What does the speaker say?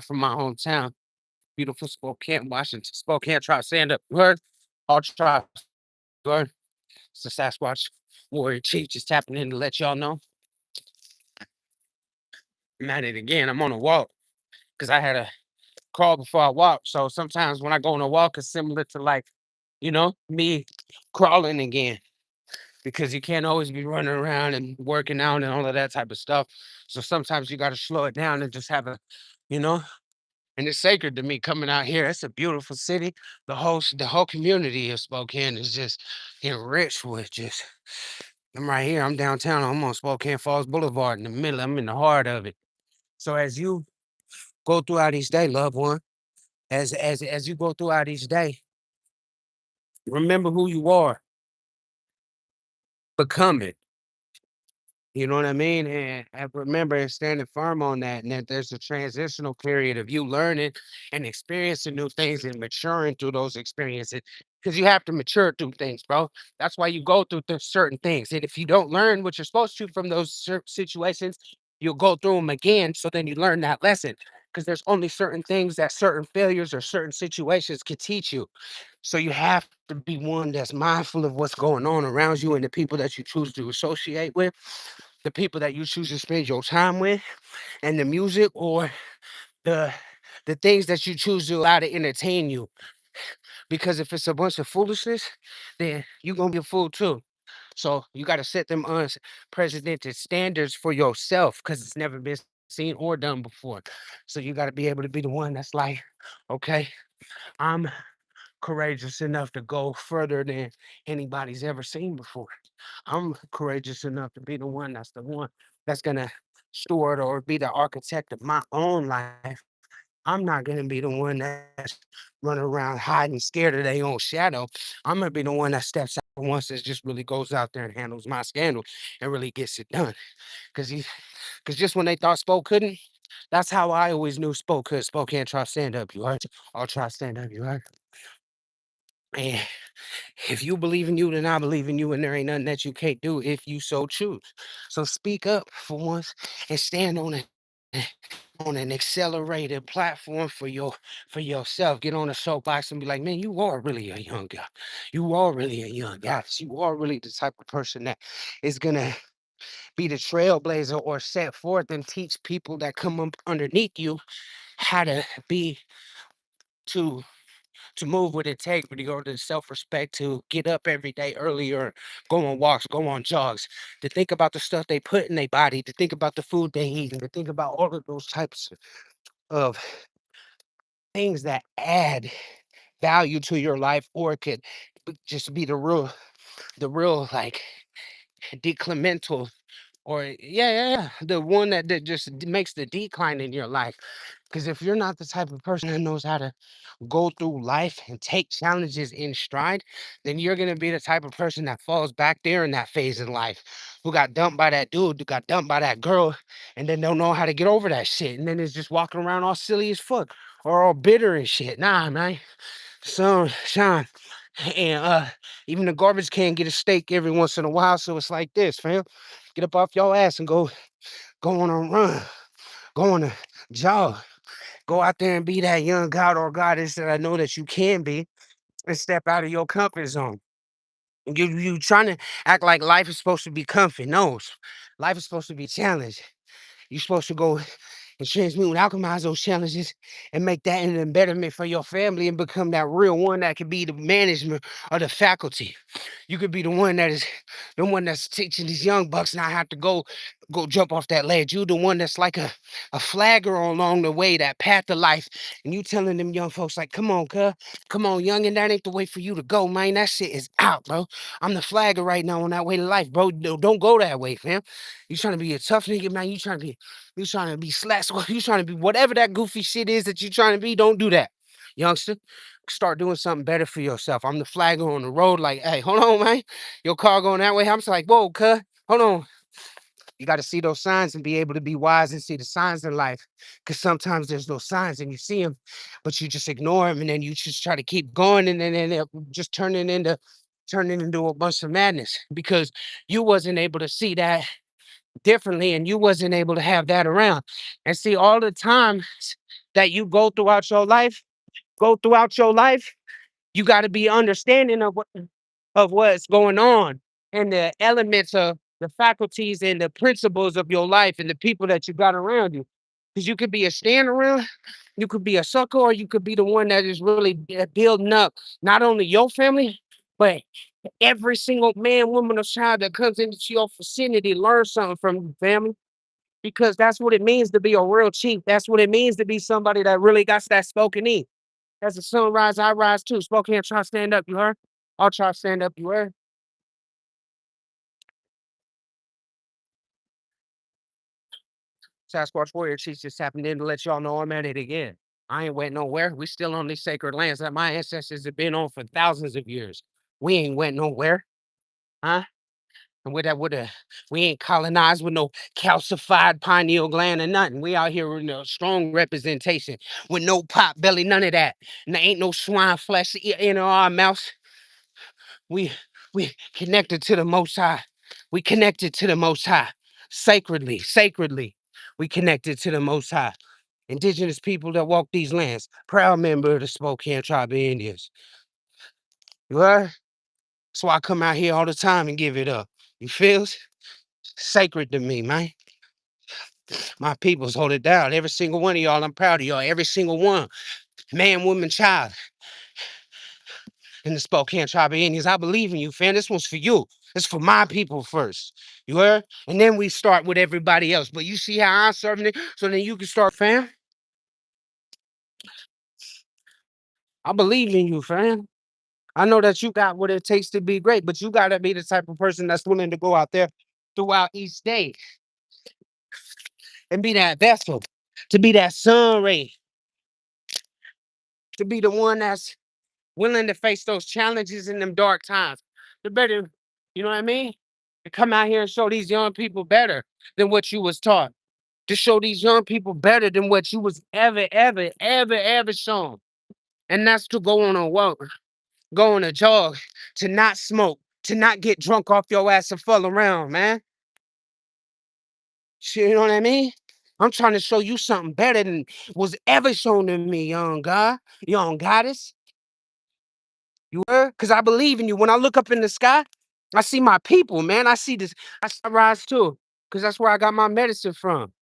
from my hometown, beautiful Spokane, Washington. Spokane, try to stand up. Word. All try. Word. It's the Sasquatch Warrior Chief just tapping in to let y'all know I'm at it again. I'm on a walk because I had a crawl before I walk. So sometimes when I go on a walk, it's similar to like, me crawling again because you can't always be running around and working out and all of that type of stuff. So sometimes you got to slow it down and just have you know, and it's sacred to me coming out here. It's a beautiful city. The whole community of Spokane is just enriched with just. I'm right here. I'm downtown. I'm on Spokane Falls Boulevard in the middle. I'm in the heart of it. So as you go throughout each day, loved one, as you go throughout each day, remember who you are, become it. You know what I mean? And remember and standing firm on that, and that there's a transitional period of you learning and experiencing new things and maturing through those experiences. Because you have to mature through things, bro. That's why you go through certain things. And if you don't learn what you're supposed to from those situations, you'll go through them again. So then you learn that lesson. Because there's only certain things that certain failures or certain situations can teach you. So you have to be one that's mindful of what's going on around you and the people that you choose to associate with, the people that you choose to spend your time with, and the music or the the things that you choose to allow to entertain you. Because if it's a bunch of foolishness, then you're gonna be a fool too. So you gotta set them unprecedented standards for yourself because it's never been seen or done before. So you gotta be able to be the one that's like, okay, I'm courageous enough to go further than anybody's ever seen before. I'm courageous enough to be the one that's gonna steward or be the architect of my own life. I'm not gonna be the one that's running around hiding scared of their own shadow. I'm gonna be the one that steps out once that just really goes out there and handles my scandal and really gets it done. Cause cause just when they thought Spoke couldn't, that's how I always knew Spoke could. Spoke can't try to stand up, you heard? I'll try to stand up, you heard? And if you believe in you, then I believe in you, and there ain't nothing that you can't do if you so choose. So speak up for once and stand on it on an accelerated platform for yourself. Get on a soapbox and be like, man, you are really a young guy. You are really a young guy. You are really the type of person that is gonna be the trailblazer or set forth and teach people that come up underneath you how to be to to move with integrity or the self-respect to get up every day earlier, go on walks, go on jogs, to think about the stuff they put in their body, to think about the food they eat, and to think about all of those types of things that add value to your life or could just be the real like decremental or yeah, the one that just makes the decline in your life. Because if you're not the type of person that knows how to go through life and take challenges in stride, then you're gonna be the type of person that falls back there in that phase in life, who got dumped by that dude, who got dumped by that girl, and then don't know how to get over that shit, and then is just walking around all silly as fuck or all bitter and shit. Nah, man. So, Sean, and even the garbage can get a steak every once in a while. So it's like this, fam. Get up off your ass and go on a run, go on a jog, go out there and be that young god or goddess that I know that you can be, and step out of your comfort zone. You trying to act like life is supposed to be comfy. No, life is supposed to be challenged. You're supposed to go and transmute and alchemize those challenges and make that an embetterment for your family and become that real one that could be the management or the faculty. You could be the one that's teaching these young bucks not have to go jump off that ledge. You the one that's like a flagger along the way, that path to life. And you telling them young folks like, come on, cuz, come on, young, and that ain't the way for you to go, man. That shit is out, bro. I'm the flagger right now on that way to life, bro. Don't go that way, fam. You trying to be a tough nigga, man. You trying to be slack. You trying to be whatever that goofy shit is that you trying to be. Don't do that, youngster. Start doing something better for yourself. I'm the flagger on the road. Like, hey, hold on, man. Your car going that way. I'm just like, whoa, cuz, hold on. You got to see those signs and be able to be wise and see the signs in life. Because sometimes there's no signs and you see them, but you just ignore them and then you just try to keep going and then they're just turning into a bunch of madness because you wasn't able to see that differently and you wasn't able to have that around. And see, all the time that you go throughout your life, you got to be understanding of what's going on and the elements of the faculties and the principles of your life and the people that you got around you. Because you could be a stand around, you could be a sucker, or you could be the one that is really building up not only your family, but every single man, woman, or child that comes into your vicinity learn something from you, family. Because that's what it means to be a real chief. That's what it means to be somebody that really got that spoken in. As the sun rise, I rise too. Spokane, try to stand up, you heard? I'll try to stand up, you heard? Sasquatch Warrior Chiefs just happened in to let y'all know I'm at it again. I ain't went nowhere. We still on these sacred lands that my ancestors have been on for thousands of years. We ain't went nowhere, huh? And we ain't colonized with no calcified pineal gland or nothing. We out here with no strong representation, with no pot belly, none of that. And there ain't no swine flesh in our mouths. We we connected to the Most High. We connected to the Most High. Sacredly. We connected to the Most High. Indigenous people that walk these lands. Proud member of the Spokane tribe of Indians. You heard? So I come out here all the time and give it up. You feels? Sacred to me, man. My peoples hold it down. Every single one of y'all, I'm proud of y'all. Every single one. Man, woman, child. In the Spokane tribe of Indians. I believe in you, fam. This one's for you. It's for my people first. You heard? And then we start with everybody else. But you see how I'm serving it? So then you can start, fam. I believe in you, fam. I know that you got what it takes to be great, but you gotta be the type of person that's willing to go out there throughout each day and be that vessel, to be that sun ray, to be the one that's willing to face those challenges in them dark times. The better, you know what I mean? To come out here and show these young people better than what you was taught. To show these young people better than what you was ever shown. And that's to go on a walk, go on a jog, to not smoke, to not get drunk off your ass and fall around, man. You know what I mean? I'm trying to show you something better than was ever shown to me, young God, young goddess. You heard? Because I believe in you. When I look up in the sky, I see my people, man. I see this. I rise too. Because that's where I got my medicine from.